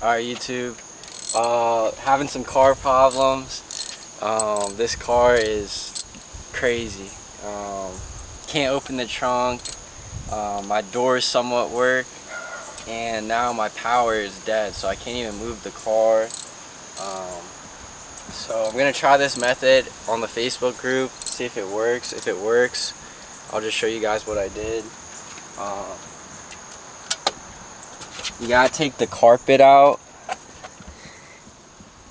Alright, YouTube. Having some car problems. This car is crazy. Can't open the trunk. My doors somewhat work, and now my power is dead, so I can't even move the car. So I'm gonna try this method on the Facebook group, see if it works. If it works, I'll just show you guys what I did. You gotta take the carpet out.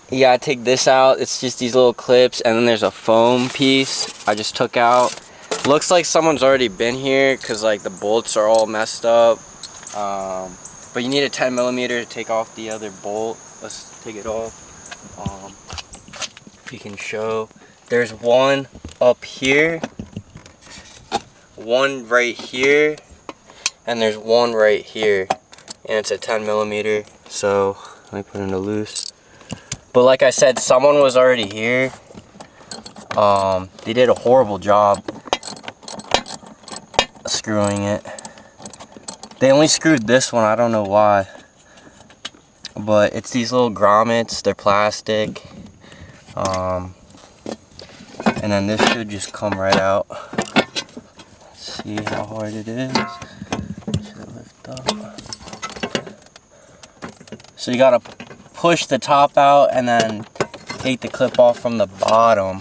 You gotta take this out. It's just these little clips, and then there's a foam piece I just took out. Looks like someone's already been here because like the bolts are all messed up. But you need a 10mm to take off the other bolt. Let's take it off. If you can show, there's one up here, one right here, and there's one right here, and it's a 10mm. So let me put it in a loose. But like I said, someone was already here. They did a horrible job screwing it. They only screwed this one, I don't know why. But it's these little grommets, they're plastic. And then this should just come right out. Let's see how hard it is. Should lift up. So you gotta push the top out and then take the clip off from the bottom.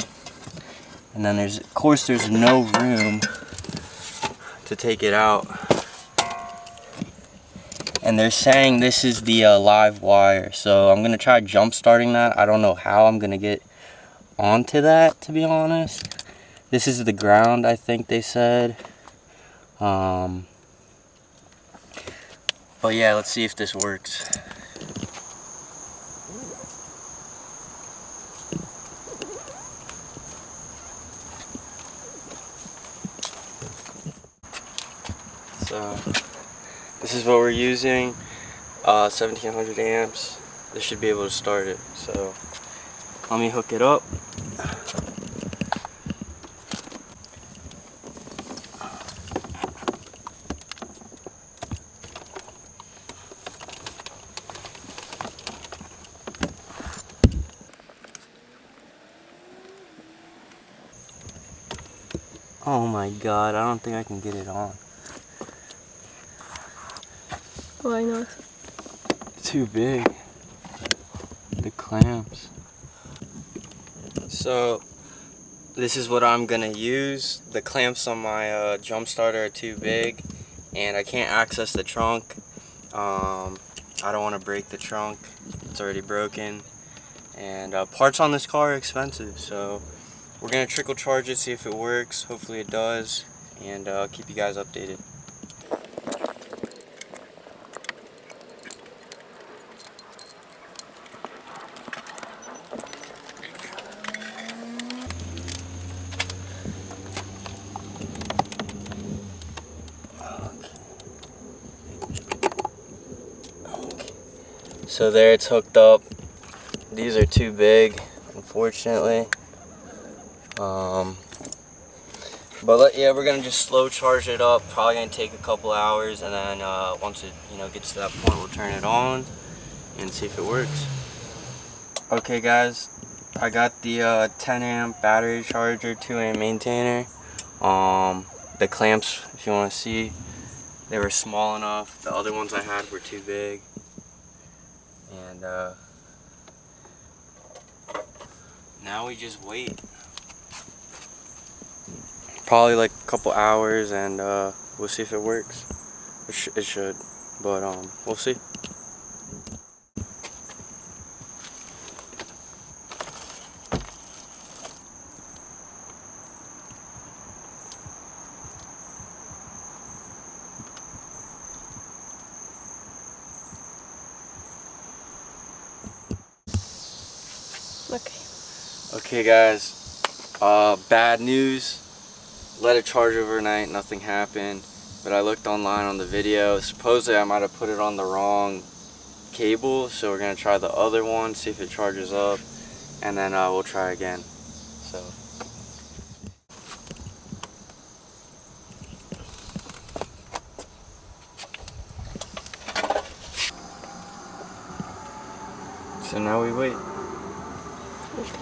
And then of course there's no room to take it out. And they're saying this is the live wire, so I'm gonna try jump starting that. I don't know how I'm gonna get onto that, to be honest. This is the ground, I think they said. But yeah, let's see if this works. So this is what we're using, 1700 amps. This should be able to start it. So let me hook it up. Oh my god, I don't think I can get it on. Why not? Too big. The clamps. So this is what I'm gonna use. The clamps on my Jumpstarter are too big, and I can't access the trunk. I don't want to break the trunk. It's already broken, and parts on this car are expensive. So we're gonna trickle charge it, see if it works. Hopefully it does, and I'll keep you guys updated. So there, it's hooked up. These are too big, unfortunately. But yeah, we're gonna just slow charge it up. Probably gonna take a couple hours, and then once it gets to that point, we'll turn it on and see if it works. Okay, guys, I got the 10 amp battery charger, 2 amp maintainer. The clamps, if you want to see, they were small enough. The other ones I had were too big. And now we just wait. Probably like a couple hours, and we'll see if it works. It should, but we'll see. Okay guys, bad news. Let it charge overnight, nothing happened. But I looked online on the video. Supposedly I might have put it on the wrong cable, so we're gonna try the other one, see if it charges up, and then we'll try again. So So now we wait. Okay.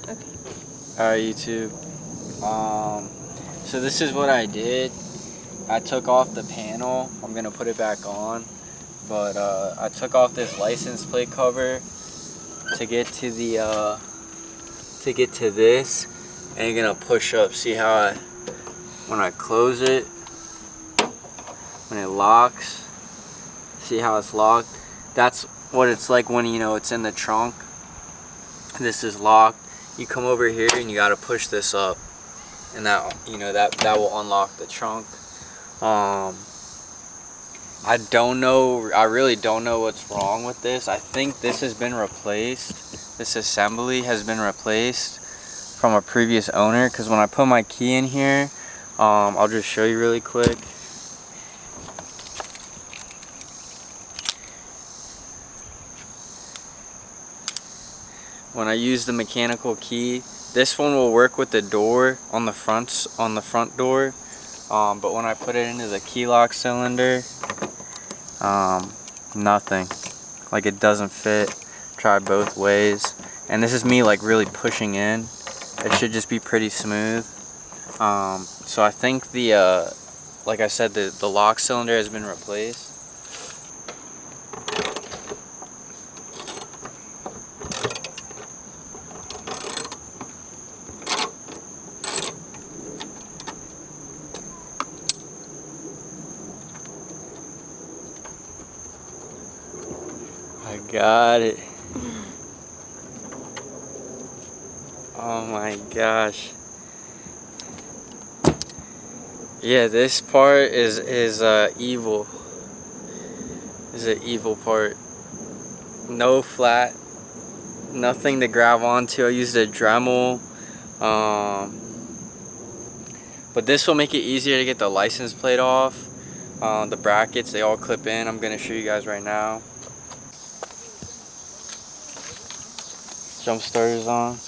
Okay. Alright, YouTube. So this is what I did. I took off the panel. I'm gonna put it back on. But I took off this license plate cover to get to the this, and you're gonna push up. See how when I close it, when it locks, see how it's locked? That's what it's like when, you know, it's in the trunk. This is locked. You come over here and you gotta push this up, and that, you know, that will unlock the trunk. I don't know, I really don't know what's wrong with this. I think this has been replaced. This assembly has been replaced from a previous owner, because when I put my key in here, I'll just show you really quick. When I use the mechanical key, this one will work with the door on the front door, but when I put it into the key lock cylinder, nothing. Like, it doesn't fit. Try both ways, and this is me like really pushing in. It should just be pretty smooth. So I think the like I said, the lock cylinder has been replaced. I got it. Oh my gosh. Yeah, this part is evil. Is an evil part. No flat, nothing to grab onto. I used a Dremel. But this will make it easier to get the license plate off. The brackets, they all clip in. I'm gonna show you guys right now. Jumpstart is on.